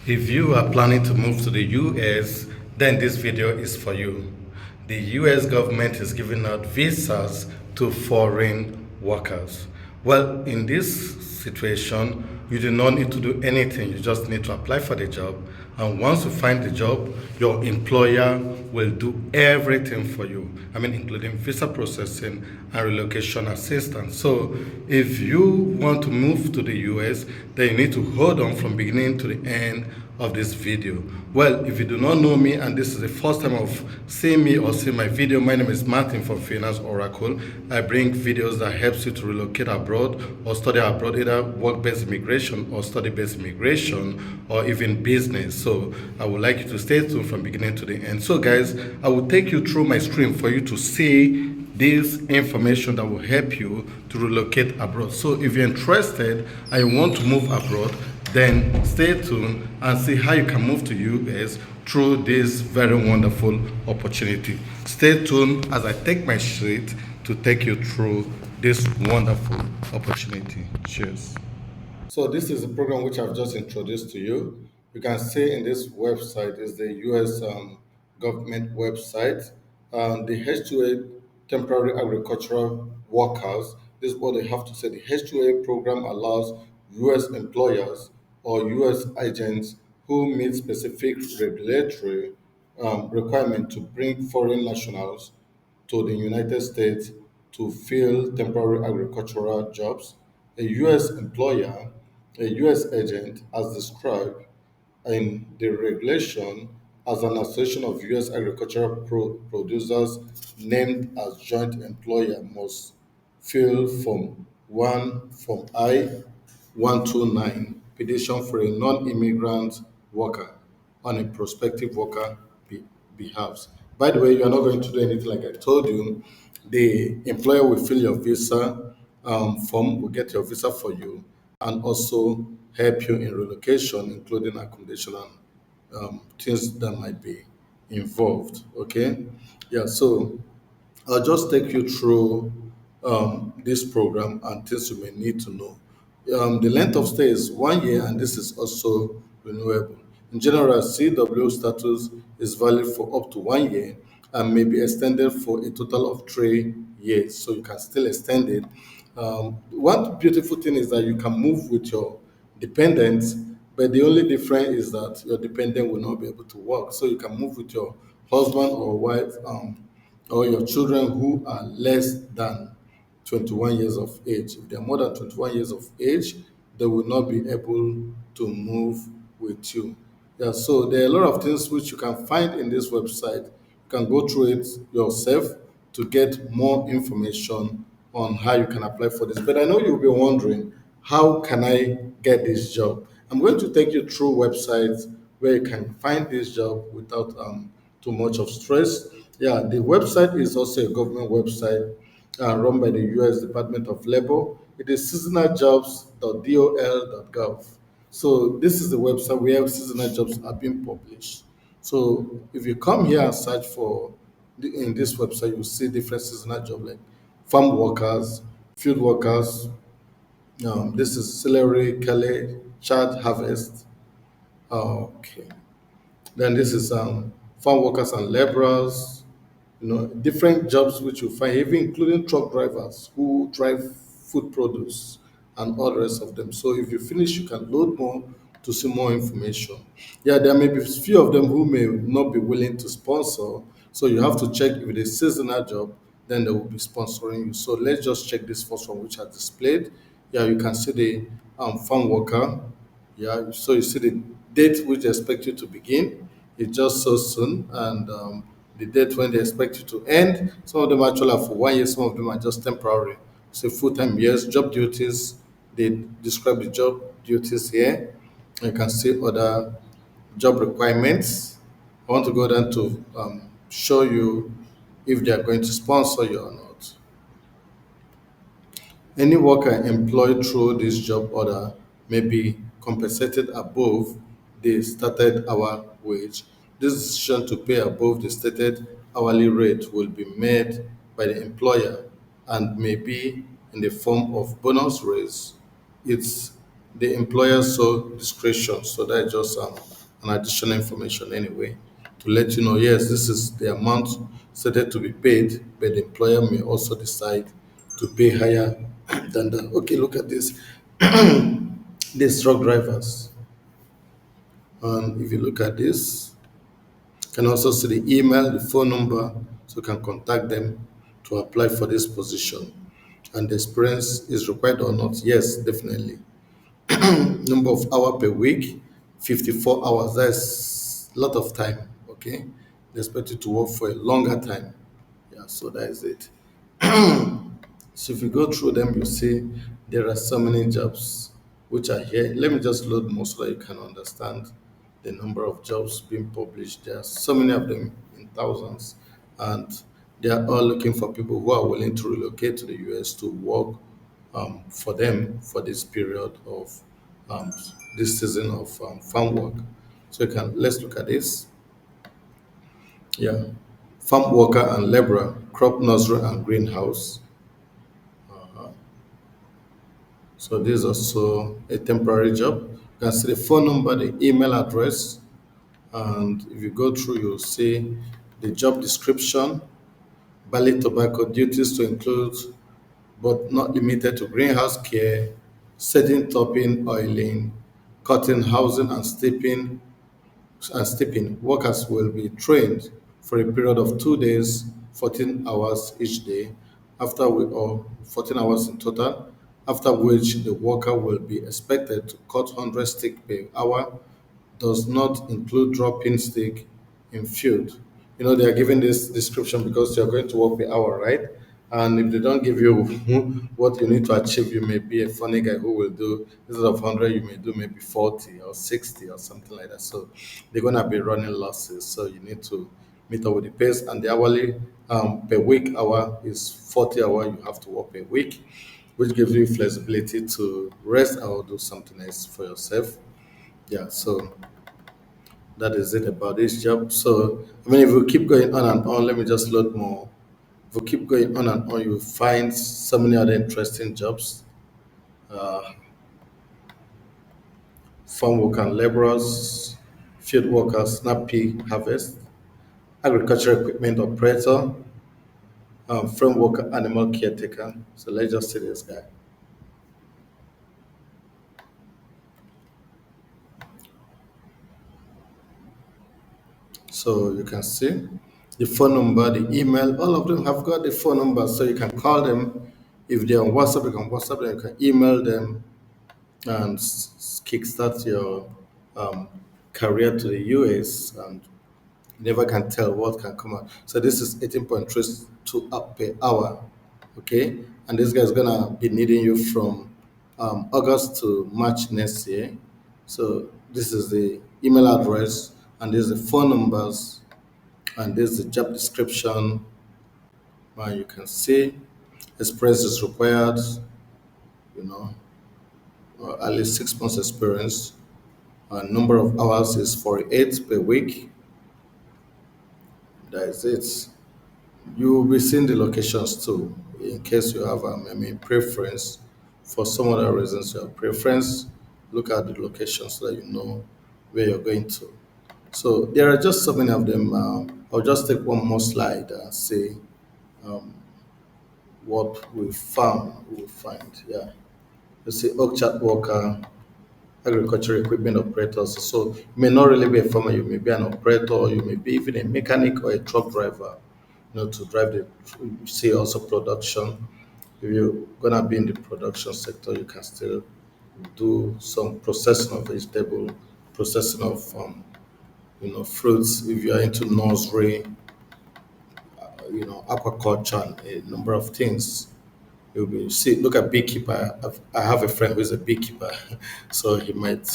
If you are planning to move to the US, then this video is for you. The US government is giving out visas to foreign workers. Well, in this situation, you do not need to do anything. You just need to apply for the job. And once you find the job, your employer will do everything for you. I mean, including visa processing and relocation assistance. So if you want to move to the US, then you need to hold on from beginning to the end of this video. Well, if you do not know me and this is the first time of seeing me or seeing my video, my name is Martin from Finance Oracle. I bring videos that helps you to relocate abroad or study abroad, either work-based immigration or study-based immigration or even business. So I would like you to stay tuned from beginning to the end. So guys, I will take you through my screen for you to see this information that will help you to relocate abroad. So if you're interested and you want to move abroad, then stay tuned and see how you can move to US through this very wonderful opportunity. Stay tuned as I take my sheet to take you through this wonderful opportunity. Cheers. So this is a program which I've just introduced to you. You can see in this website is the US government website. The H2A temporary agricultural workers, this is what they have to say. The H2A program allows US employers or US agents who meet specific regulatory requirement to bring foreign nationals to the United States to fill temporary agricultural jobs. A U.S. employer, a U.S. agent, as described in the regulation, as an association of U.S. agricultural producers named as joint employer must fill Form I 129 petition for a non-immigrant worker on a prospective worker behalf. By the way, you are not going to do anything like I told you. The employer will fill your visa form, will get your visa for you, and also help you in relocation, including accommodation and things that might be involved. Okay, yeah. So I'll just take you through this program and things you may need to know. The length of stay is 1 year, and this is also renewable. In general, CW status is valid for up to 1 year and may be extended for a total of 3 years. So you can still extend it. One beautiful thing is that you can move with your dependents, but the only difference is that your dependent will not be able to work. So you can move with your husband or wife. Or your children who are less than 21 years of age. If they're more than 21 years of age, they will not be able to move with you. Yeah, so there are a lot of things which you can find in this website. You can go through it yourself to get more information on how you can apply for this. But I know you'll be wondering, how can I get this job? I'm going to take you through websites where you can find this job without too much of stress. Yeah, the website is also a government website run by the US Department of Labor. It is seasonaljobs.dol.gov. So this is the website where seasonal jobs are being published. So if you come here and search for in this website, you see different seasonal jobs like farm workers, field workers. This is celery, kelly, chard harvest. Okay. Then this is farm workers and laborers, different jobs which you find, even including truck drivers who drive food produce and all the rest of them. So if you finish, you can load more to see more information. Yeah, there may be few of them who may not be willing to sponsor. So you have to check if it is seasonal job, then they will be sponsoring you. So let's just check this first one which are displayed. Yeah, you can see the farm worker. Yeah, so you see the date which they expect you to begin. It's just so soon, and the date when they expect you to end. Some of them actually are for 1 year, some of them are just temporary. So full time years, job duties. They describe the job duties here. You can see other job requirements. I want to go down to show you if they are going to sponsor you or not. Any worker employed through this job order may be compensated above the stated hour wage. This decision to pay above the stated hourly rate will be made by the employer and may be in the form of bonus raise. It's the employer sole discretion. So that's just an additional information anyway to let you know, yes, this is the amount stated to be paid, but the employer may also decide to pay higher than that. Okay, look at this. These truck drivers. And if you look at this, you can also see the email, the phone number, so you can contact them to apply for this position. And the experience is required or not? Yes, definitely. Number of hour per week, 54 hours. That's a lot of time. Okay, they expect you to work for a longer time. Yeah, so that is it. So if you go through them, you see there are so many jobs which are here. Let me just load more so that you can understand the number of jobs being published. There are so many of them in thousands, and they are all looking for people who are willing to relocate to the US to work for them for this period of um, this season of farm work. So you can let's look at this. Yeah, farm worker and laborer, crop nursery and greenhouse. So this is also a temporary job. You can see the phone number, the email address, and if you go through, you'll see the job description, valid tobacco duties to include but not limited to greenhouse care, setting, topping, oiling, cutting, housing, and steeping. Workers will be trained for a period of 2 days, 14 hours each day, or 14 hours in total, after which the worker will be expected to cut 100 stick per hour, does not include dropping stick in field. You know, they are giving this description because you're going to work per hour, right? And if they don't give you what you need to achieve, you may be a funny guy who will do, instead of 100, you may do maybe 40 or 60 or something like that. So they're going to be running losses. So you need to meet up with the pace. And the hourly per week hour is 40 hour you have to work per week, which gives you flexibility to rest or do something else for yourself. Yeah, so that is it about this job. So, I mean, if we keep going on and on, let me just load more. If we keep going on and on, you'll find so many other interesting jobs. Uh, Farm worker and laborers, field workers, snap pea harvest, agricultural equipment operator, farm worker, animal caretaker. So let's just see this guy. So you can see the phone number, the email, all of them have got the phone number. So you can call them. If they're on WhatsApp, you can WhatsApp them, you can email them and kickstart your um, career to the US, and you never can tell what can come out. So this is 18.32 up per hour, okay? And this guy is gonna be needing you from August to March next year. So this is the email address, and this is the phone numbers, and this is the job description. You can see experience is required, you know, at least 6 months experience. Number of hours is 48 per week. That is it. You will be seeing the locations too, in case you have preference. For some other reasons, you have preference. Look at the locations so that you know where you're going to. So there are just so many of them. I'll just take one more slide and say what we found. We find, yeah. You see, oak chart worker, agricultural equipment operators. So you may not really be a farmer, you may be an operator, you may be even a mechanic or a truck driver, to drive the, you see also production. If you're gonna be in the production sector, you can still do some processing of vegetable, processing of fruits. If you are into nursery, aquaculture, and a number of things. You'll be see. Look at beekeeper. I have a friend who is a beekeeper, so he might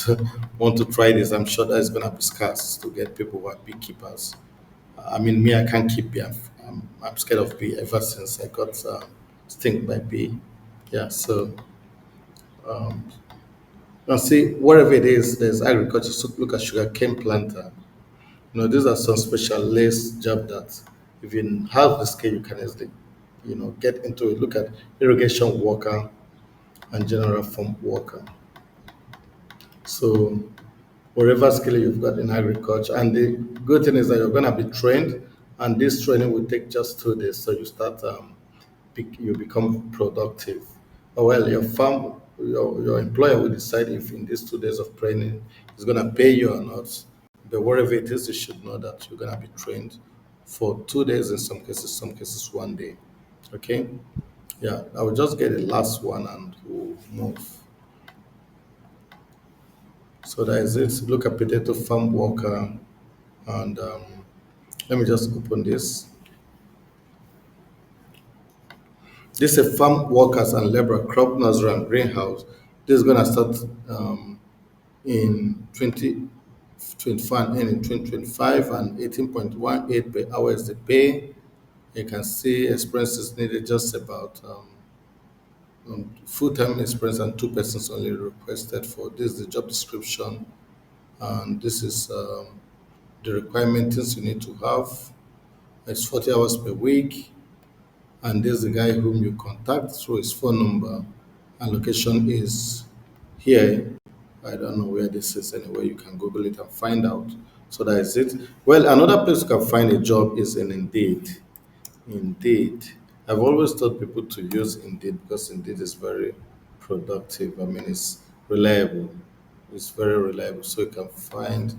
want to try this. I'm sure that is going to be scarce to get people who are beekeepers. I mean, me, I can't keep bee. I'm scared of bee ever since I got stung by bee. Yeah, so now see wherever it is, there's agriculture. So look at sugar cane planter. These are some specialist job that if you have the skill, you can easily, get into it. Look at irrigation worker and general farm worker. So whatever skill you've got in agriculture, and the good thing is that you're gonna be trained, and this training will take just 2 days. So you start, you become productive. Well, your farm, your employer will decide if in these 2 days of training is gonna pay you or not. But whatever it is, you should know that you're gonna be trained for 2 days in some cases 1 day. Okay. Yeah, I will just get the last one and we'll move. So that is it. Look at potato farm worker, and let me just open this. This is a farm workers and labor crop nursery and greenhouse. This is gonna start in 2025 and end in 2025, and 18.18 per hour is the pay. You can see experience is needed just about full-time experience, and 2 persons only requested for this is the job description, and this is the requirement things you need to have. It's 40 hours per week, and there's the guy whom you contact through his phone number, and location is here. I don't know where this is anyway. You can Google it and find out. So that is it. Well, another place you can find a job is in Indeed. Indeed. I've always told people to use Indeed because Indeed is very productive. I mean, it's reliable. It's very reliable. So you can find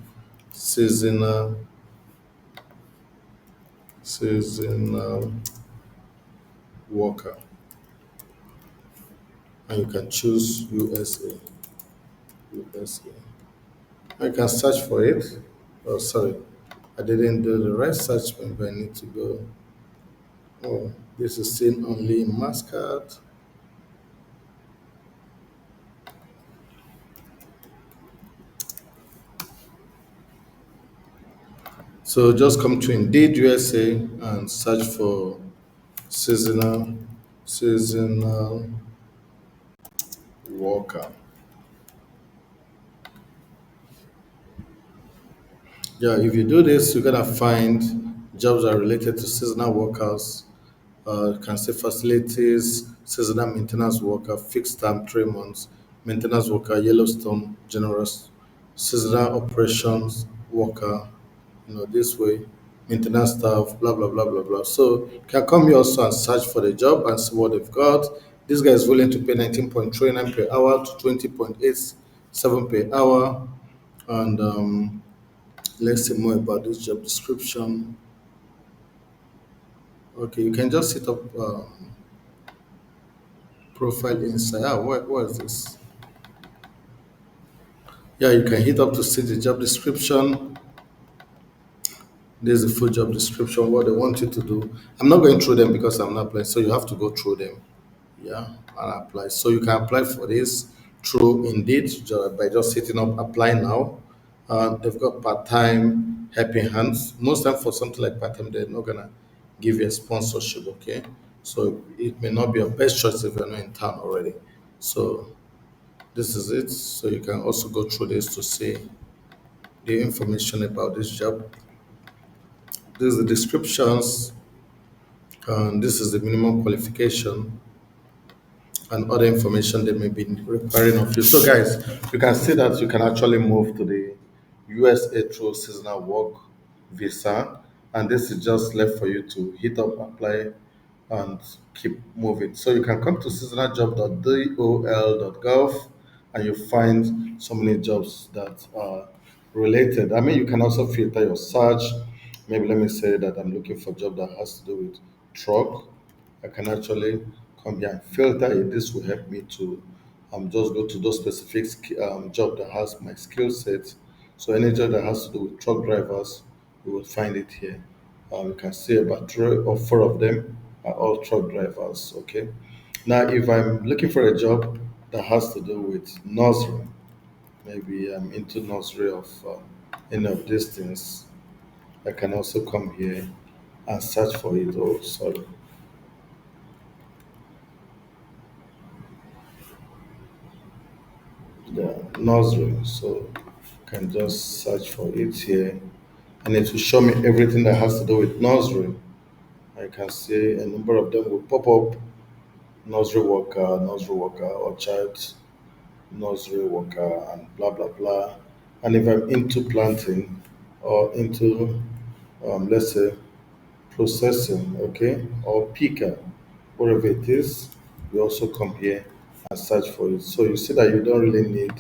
seasonal, seasonal worker, and you can choose USA. USA. I can search for it. Oh, sorry, I didn't do the right search. Maybe I need to go. Oh, this is seen only in Muscat. So just come to Indeed USA and search for seasonal seasonal worker. Yeah, if you do this, you're gonna find jobs that are related to seasonal workers. You can say facilities, seasonal maintenance worker, fixed term 3 months, maintenance worker, Yellowstone, generous, seasonal operations worker, this way, maintenance staff, blah blah blah blah blah. So you can come here also and search for the job and see what they've got. This guy is willing to pay 19.39 per hour to 20.87 per hour. And let's see more about this job description. Okay, you can just set up profile inside. What is this? Yeah, you can hit up to see the job description. There's the full job description, what they want you to do. I'm not going through them because I'm not applying, so you have to go through them. Yeah, and apply. So you can apply for this through Indeed by just hitting up apply now. They've got part-time helping hands. Most time for something like part-time, they're not gonna give you a sponsorship. Okay, so it may not be your best choice if you're not in town already. So this is it. So you can also go through this to see the information about this job. This is the descriptions, and this is the minimum qualification and other information they may be requiring of you. So, guys, you can see that you can actually move to the USA through seasonal work visa, and this is just left for you to hit up apply and keep moving. So you can come to seasonaljobs.dol.gov and you find so many jobs that are related. I mean, you can also filter your search. Maybe let me say that I'm looking for a job that has to do with truck. I can actually come here and filter it. This will help me to just go to those specific job that has my skill set. So any job that has to do with truck drivers, we will find it here. You can see about 3 or 4 of them are all truck drivers. Okay. Now, if I'm looking for a job that has to do with nursery, maybe I'm into nursery of any of these things, I can also come here and search for it. Oh, sorry. The nursery. So can just search for it here, and it will show me everything that has to do with nursery. I can see a number of them will pop up: nursery worker, or child nursery worker and blah blah blah. And if I'm into planting or into let's say processing, okay, or picker, whatever it is, you also come here and search for it. So you see that you don't really need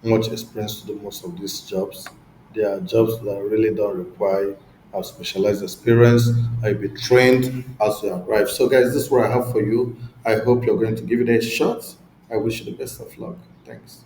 much experience to do most of these jobs. There are jobs that really don't require a specialized experience. I'll be trained as you arrive. So guys, this is what I have for you. I hope you're going to give it a shot. I wish you the best of luck. Thanks.